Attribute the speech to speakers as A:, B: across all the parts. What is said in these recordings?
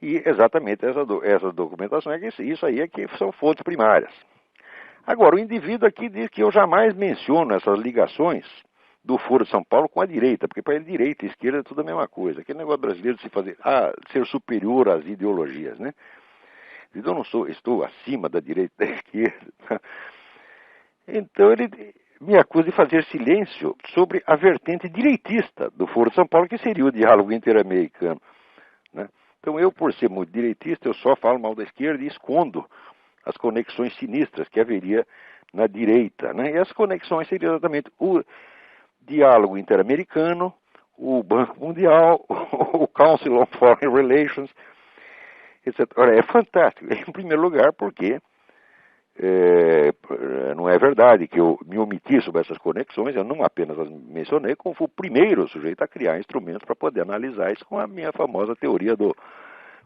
A: E exatamente essa documentação é que isso aí é que são fontes primárias. Agora, o indivíduo aqui diz que eu jamais menciono essas ligações do Foro de São Paulo com a direita, porque para ele direita e esquerda é tudo a mesma coisa. Aquele negócio brasileiro de se fazer, ser superior às ideologias, né? Eu não estou acima da direita e da esquerda. Então ele me acusa de fazer silêncio sobre a vertente direitista do Foro de São Paulo, que seria o diálogo interamericano, né? Então eu, por ser muito direitista, eu só falo mal da esquerda e escondo as conexões sinistras que haveria na direita, né? E as conexões seriam exatamente o diálogo interamericano, o Banco Mundial, o Council on Foreign Relations, etc. Ora, é fantástico. Em primeiro lugar, porque não é verdade que eu me omiti sobre essas conexões, eu não apenas as mencionei, como fui o primeiro sujeito a criar instrumentos para poder analisar isso com a minha famosa teoria do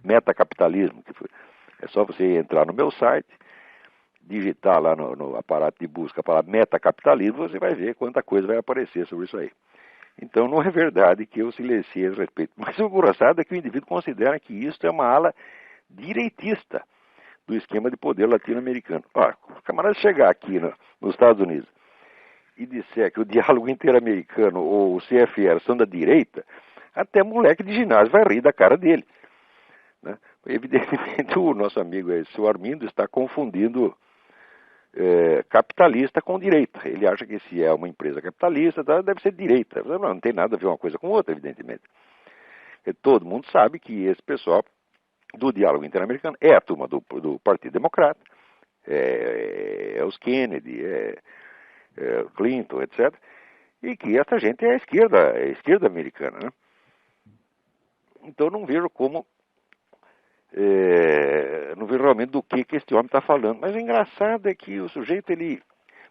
A: metacapitalismo. É só você entrar no meu site, digitar lá no aparato de busca para metacapitalismo, você vai ver quanta coisa vai aparecer sobre isso aí. Então não é verdade que eu silenciei a respeito. Mas o engraçado é que o indivíduo considera que isso é uma ala direitista do esquema de poder latino-americano. Olha, o camarada chegar aqui nos Estados Unidos e disser que o diálogo interamericano ou o CFR são da direita, até moleque de ginásio vai rir da cara dele, né? Evidentemente o nosso amigo seu Armindo está confundindo capitalista com direita. Ele acha que se é uma empresa capitalista, deve ser direita. Não tem nada a ver uma coisa com outra, evidentemente. Porque todo mundo sabe que esse pessoal do diálogo interamericano é a turma do Partido Democrata, é os Kennedy, Clinton, etc. E que essa gente é a esquerda americana, né? Então não vejo como, não vejo realmente do que este homem está falando. Mas o engraçado é que o sujeito, ele,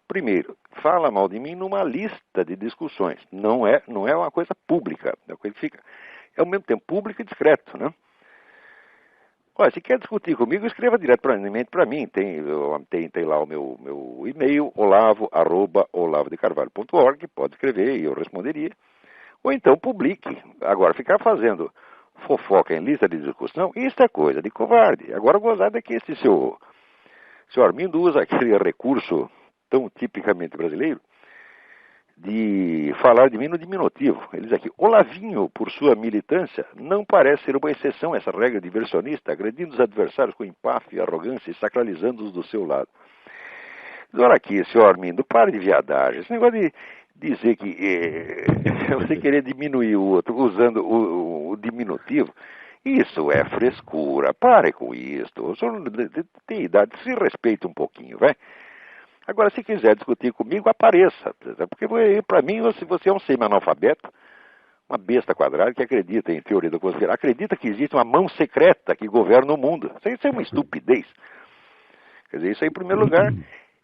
A: primeiro, fala mal de mim numa lista de discussões. Não é uma coisa pública, é uma coisa que fica, ao mesmo tempo, público e discreto, né? Olha, se quer discutir comigo, escreva diretamente para mim. Tem lá o meu e-mail, olavo@olavodecarvalho.org, pode escrever e eu responderia. Ou então publique. Agora, ficar fazendo fofoca em lista de discussão, isso é coisa de covarde. Agora, o gozado é que esse seu Armindo usa aquele recurso tão tipicamente brasileiro de falar de mim no diminutivo. Ele diz aqui, Olavinho, por sua militância, não parece ser uma exceção essa regra diversionista, agredindo os adversários com empáfia e arrogância e sacralizando-os do seu lado. Agora aqui, senhor Armindo, pare de viadagem. Esse negócio de dizer que você querer diminuir o outro usando o diminutivo, isso é frescura. Pare com isso. O senhor tem idade, se respeita um pouquinho, vai? Agora, se quiser discutir comigo, apareça. Porque, para mim, você é um semi-analfabeto, uma besta quadrada que acredita em teoria da conspiração, acredita que existe uma mão secreta que governa o mundo. Isso é uma estupidez. Quer dizer, isso aí, em primeiro lugar,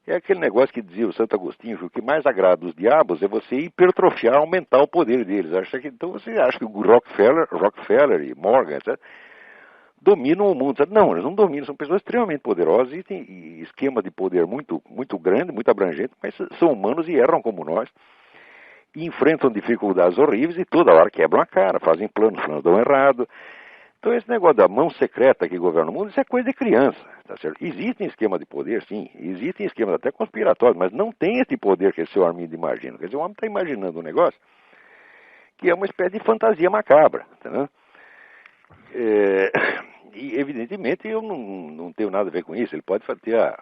A: é aquele negócio que dizia o Santo Agostinho, que o que mais agrada os diabos é você hipertrofiar, aumentar o poder deles. Então você acha que o Rockefeller e Morgan, etc., dominam o mundo. Não, eles não dominam, são pessoas extremamente poderosas e têm esquema de poder muito, muito grande, muito abrangente, mas são humanos e erram como nós. E enfrentam dificuldades horríveis e toda hora quebram a cara, fazem planos dão errado. Então esse negócio da mão secreta que governa o mundo, isso é coisa de criança, tá certo? Existem esquemas de poder, sim, existem esquemas até conspiratórios, mas não tem esse poder que esse seu Armindo imagina. Quer dizer, o homem está imaginando um negócio que é uma espécie de fantasia macabra, tá? E evidentemente eu não tenho nada a ver com isso. Ele pode ter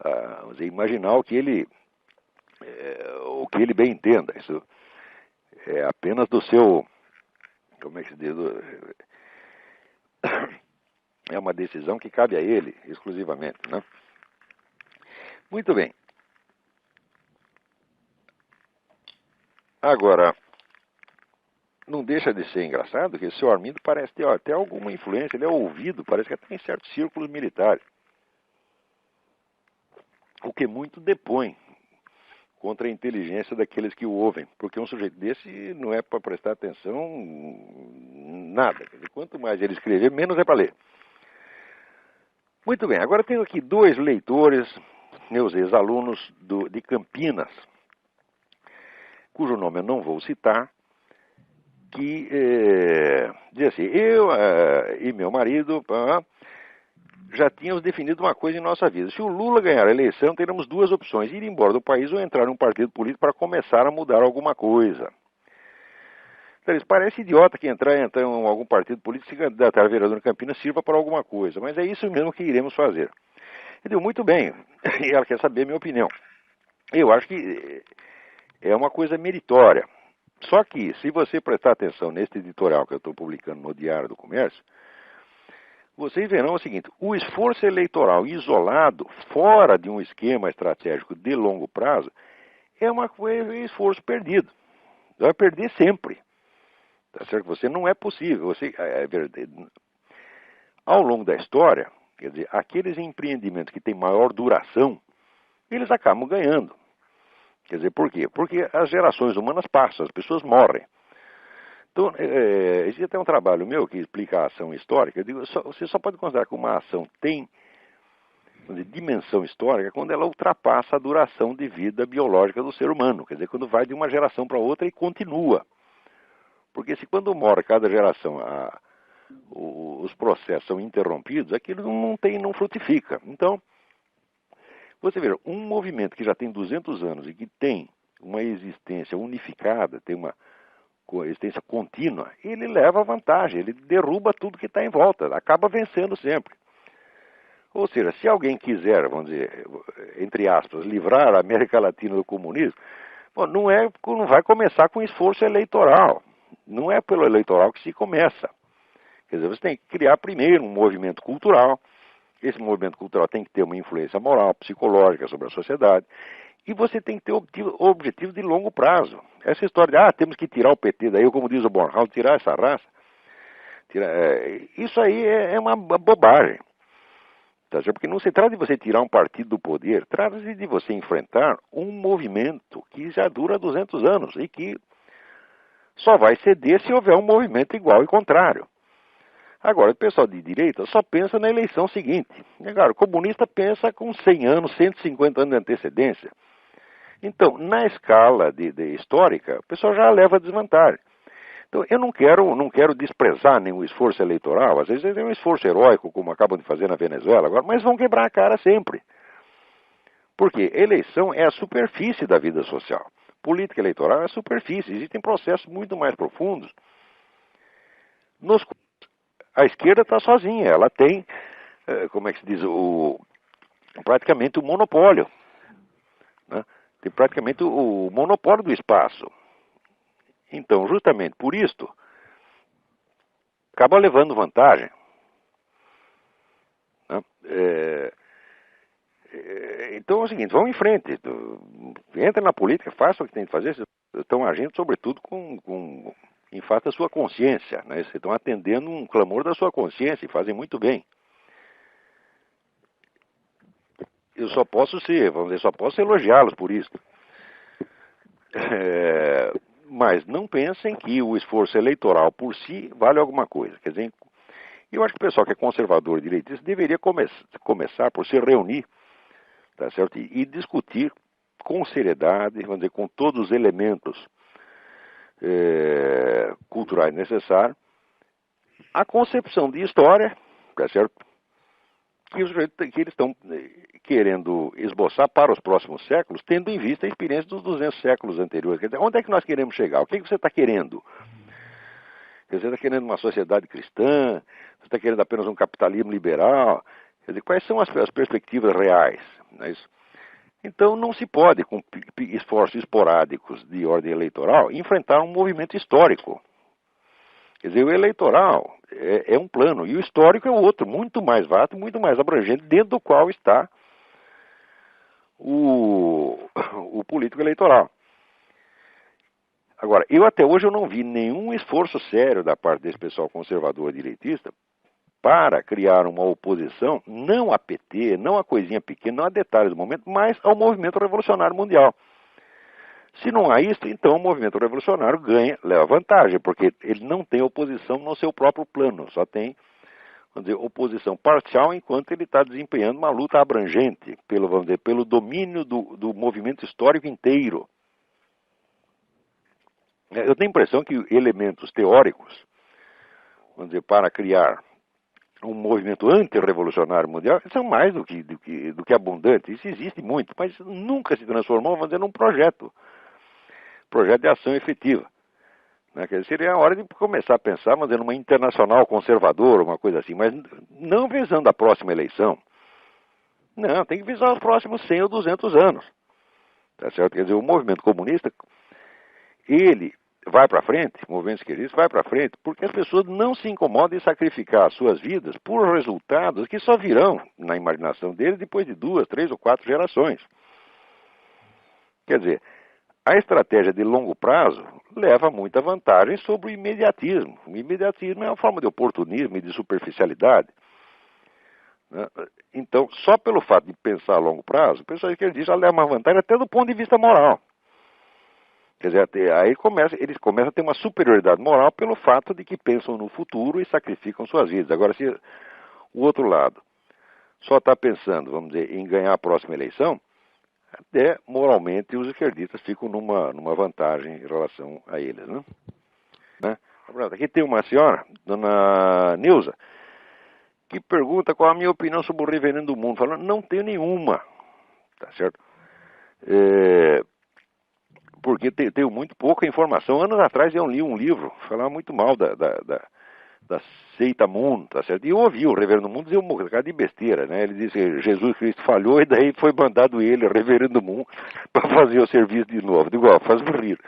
A: vamos dizer, imaginar o que ele bem entenda. Isso é apenas do seu, como é que se diz, é uma decisão que cabe a ele exclusivamente, né? Muito bem. Agora, não deixa de ser engraçado que o seu Armindo parece ter até alguma influência, ele é ouvido, parece que até em certos círculos militares. O que muito depõe contra a inteligência daqueles que o ouvem, porque um sujeito desse não é para prestar atenção nada. Quer dizer, quanto mais ele escrever, menos é para ler. Muito bem, agora tenho aqui 2 leitores, meus ex-alunos de Campinas, cujo nome eu não vou citar, que dizia assim, eu e meu marido já tínhamos definido uma coisa em nossa vida. Se o Lula ganhar a eleição, teremos duas opções, ir embora do país ou entrar em um partido político para começar a mudar alguma coisa. Então, isso parece idiota que entrar em algum partido político, se candidatar a vereador em Campinas, sirva para alguma coisa, mas é isso mesmo que iremos fazer. Ele deu muito bem, e ela quer saber a minha opinião. Eu acho que é uma coisa meritória. Só que, se você prestar atenção neste editorial que eu estou publicando no Diário do Comércio, vocês verão o seguinte, o esforço eleitoral isolado, fora de um esquema estratégico de longo prazo, é um esforço perdido. Vai perder sempre. Tá certo? Você não é possível. Ao longo da história, quer dizer, aqueles empreendimentos que têm maior duração, eles acabam ganhando. Quer dizer, por quê? Porque as gerações humanas passam, as pessoas morrem. Então, existe até um trabalho meu que explica a ação histórica. Eu digo, você só pode considerar que uma ação tem, vamos dizer, dimensão histórica quando ela ultrapassa a duração de vida biológica do ser humano. Quer dizer, quando vai de uma geração para outra e continua. Porque se quando morre cada geração os processos são interrompidos, aquilo não frutifica. Então, você vê, um movimento que já tem 200 anos e que tem uma existência unificada, tem uma existência contínua, ele leva vantagem, ele derruba tudo que está em volta, acaba vencendo sempre. Ou seja, se alguém quiser, vamos dizer, entre aspas, livrar a América Latina do comunismo, bom, não vai começar com esforço eleitoral. Não é pelo eleitoral que se começa. Quer dizer, você tem que criar primeiro um movimento cultural. Esse movimento cultural tem que ter uma influência moral, psicológica sobre a sociedade. E você tem que ter objetivos de longo prazo. Essa história de, temos que tirar o PT daí, ou como diz o Bornhal, tirar essa raça. Isso aí é uma bobagem. Tá? Porque não se trata de você tirar um partido do poder, trata-se de você enfrentar um movimento que já dura 200 anos e que só vai ceder se houver um movimento igual e contrário. Agora, o pessoal de direita só pensa na eleição seguinte. Agora, o comunista pensa com 100 anos, 150 anos de antecedência. Então, na escala de histórica, o pessoal já leva desvantagem. Então, eu não quero desprezar nenhum esforço eleitoral. Às vezes é um esforço heróico, como acabam de fazer na Venezuela agora, mas vão quebrar a cara sempre. Porque eleição é a superfície da vida social. Política eleitoral é a superfície. Existem processos muito mais profundos. A esquerda está sozinha. Ela tem, como é que se diz, praticamente o monopólio. Né? Tem praticamente o monopólio do espaço. Então, justamente por isto, acaba levando vantagem. Né? Então é o seguinte, vão em frente. Entra na política, faça o que tem que fazer. Vocês estão agindo, sobretudo, em fato, a sua consciência. Né? Vocês estão atendendo um clamor da sua consciência e fazem muito bem. Eu só posso elogiá-los por isso. Mas não pensem que o esforço eleitoral por si vale alguma coisa. Quer dizer, eu acho que o pessoal que é conservador e direitista deveria começar por se reunir, tá certo? E discutir com seriedade, vamos dizer, com todos os elementos culturais necessários, a concepção de história, tá certo? Que eles estão querendo esboçar para os próximos séculos, tendo em vista a experiência dos 200 séculos anteriores. Quer dizer, onde é que nós queremos chegar? O que você está querendo? Você está querendo uma sociedade cristã? Você está querendo apenas um capitalismo liberal? Quer dizer, quais são as perspectivas reais? Não é isso? Então, não se pode, com esforços esporádicos de ordem eleitoral, enfrentar um movimento histórico. Quer dizer, o eleitoral é um plano, e o histórico é o outro, muito mais vasto, muito mais abrangente, dentro do qual está o político eleitoral. Agora, até hoje eu não vi nenhum esforço sério da parte desse pessoal conservador direitista para criar uma oposição, não a PT, não a coisinha pequena, não a detalhes do momento, mas ao movimento revolucionário mundial. Se não há isso, então o movimento revolucionário leva vantagem, porque ele não tem oposição no seu próprio plano, só tem, vamos dizer, oposição parcial enquanto ele está desempenhando uma luta abrangente, pelo domínio do movimento histórico inteiro. Eu tenho a impressão que elementos teóricos, vamos dizer, para criar um movimento antirrevolucionário mundial são mais do que abundantes. Isso existe muito, mas nunca se transformou, vamos dizer, num projeto de ação efetiva. Né? Quer dizer, seria a hora de começar a pensar, vamos dizer, numa internacional conservadora, uma coisa assim, mas não visando a próxima eleição. Não, tem que visar os próximos 100 ou 200 anos. Tá certo? Quer dizer, o movimento comunista, ele vai para frente, o movimento esquerdista vai para frente, porque as pessoas não se incomodam em sacrificar as suas vidas por resultados que só virão na imaginação deles depois de 2, 3 ou 4 gerações. Quer dizer, a estratégia de longo prazo leva muita vantagem sobre o imediatismo. O imediatismo é uma forma de oportunismo e de superficialidade. Né? Então, só pelo fato de pensar a longo prazo, o pessoal esquerdista leva uma vantagem até do ponto de vista moral. Quer dizer, aí eles começam a ter uma superioridade moral pelo fato de que pensam no futuro e sacrificam suas vidas. Agora, se o outro lado só está pensando, vamos dizer, em ganhar a próxima eleição, até moralmente os esquerdistas ficam numa vantagem em relação a eles. Né? Aqui tem uma senhora, dona Nilza, que pergunta qual a minha opinião sobre o reverendo do mundo. Falando, não tenho nenhuma, tá certo? Porque tenho muito pouca informação. Anos atrás eu li um livro, falava muito mal da seita Moon, tá certo? E eu ouvi o reverendo Moon dizer um bocado de besteira, né? Ele disse que Jesus Cristo falhou e daí foi mandado ele, o reverendo Moon, para fazer o serviço de novo. Digo, ó, faz rir.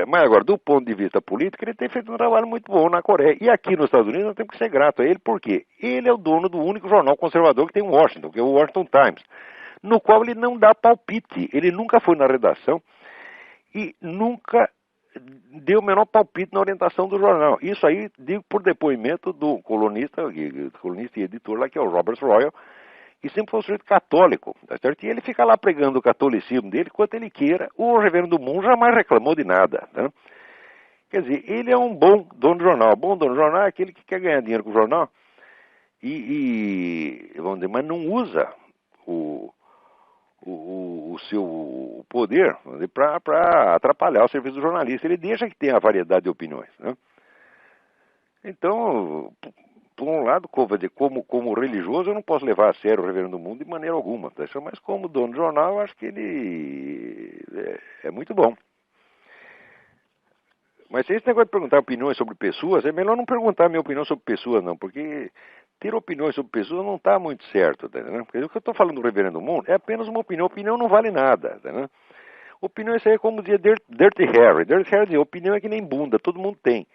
A: Mas agora, do ponto de vista político, ele tem feito um trabalho muito bom na Coreia. E aqui nos Estados Unidos nós temos que ser grato a ele, porque ele é o dono do único jornal conservador que tem em Washington, que é o Washington Times, no qual ele não dá palpite. Ele nunca foi na redação e nunca deu o menor palpite na orientação do jornal. Isso aí digo por depoimento do colunista e editor lá, que é o Robert Royal, que sempre foi um sujeito católico, tá certo? E ele fica lá pregando o catolicismo dele quanto ele queira. O reverendo Moon jamais reclamou de nada, né? Quer dizer, ele é um bom dono de jornal. Bom dono de jornal é aquele que quer ganhar dinheiro com o jornal vamos dizer, mas não usa o seu poder para atrapalhar o serviço do jornalista. Ele deixa que tenha a variedade de opiniões, né? Então, por um lado, como religioso, eu não posso levar a sério o reverendo do mundo de maneira alguma, tá? Mas como dono de jornal, eu acho que ele é muito bom. Mas se esse negócio de perguntar opiniões sobre pessoas, é melhor não perguntar a minha opinião sobre pessoas, não, porque ter opiniões sobre pessoas não está muito certo, tá, né? Porque o que eu estou falando do reverendo mundo é apenas uma opinião. Opinião não vale nada, tá, né? Opinião, isso aí é como dizia Dirty Harry. Dirty Harry dizia, opinião é que nem bunda, todo mundo tem.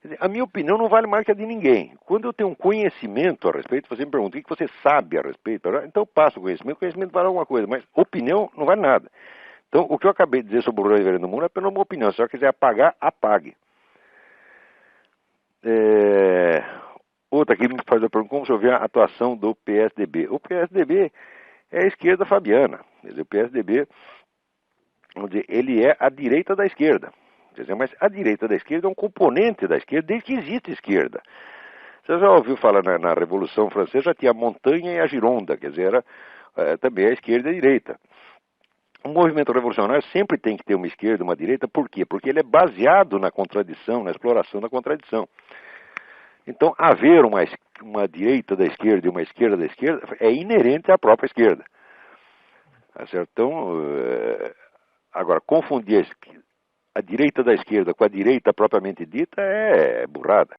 A: Quer dizer, a minha opinião não vale mais que a de ninguém. Quando eu tenho um conhecimento a respeito, você me pergunta o que você sabe a respeito, então eu passo o conhecimento vale alguma coisa, mas opinião não vale nada. Então, o que eu acabei de dizer sobre o reverendo mundo é apenas uma opinião. Se você quiser apagar, apague. Outra aqui me faz a pergunta, como se eu ver a atuação do PSDB. O PSDB é a esquerda fabiana. Quer dizer, o PSDB, vamos dizer, ele é a direita da esquerda. Quer dizer, mas a direita da esquerda é um componente da esquerda desde que existe esquerda. Você já ouviu falar na Revolução Francesa, já tinha a montanha e a Gironda, quer dizer, era também a esquerda e a direita. O movimento revolucionário sempre tem que ter uma esquerda e uma direita, por quê? Porque ele é baseado na contradição, na exploração da contradição. Então, haver uma direita da esquerda e uma esquerda da esquerda é inerente à própria esquerda. Tá certo? Então, agora, confundir a direita da esquerda com a direita propriamente dita é burrada.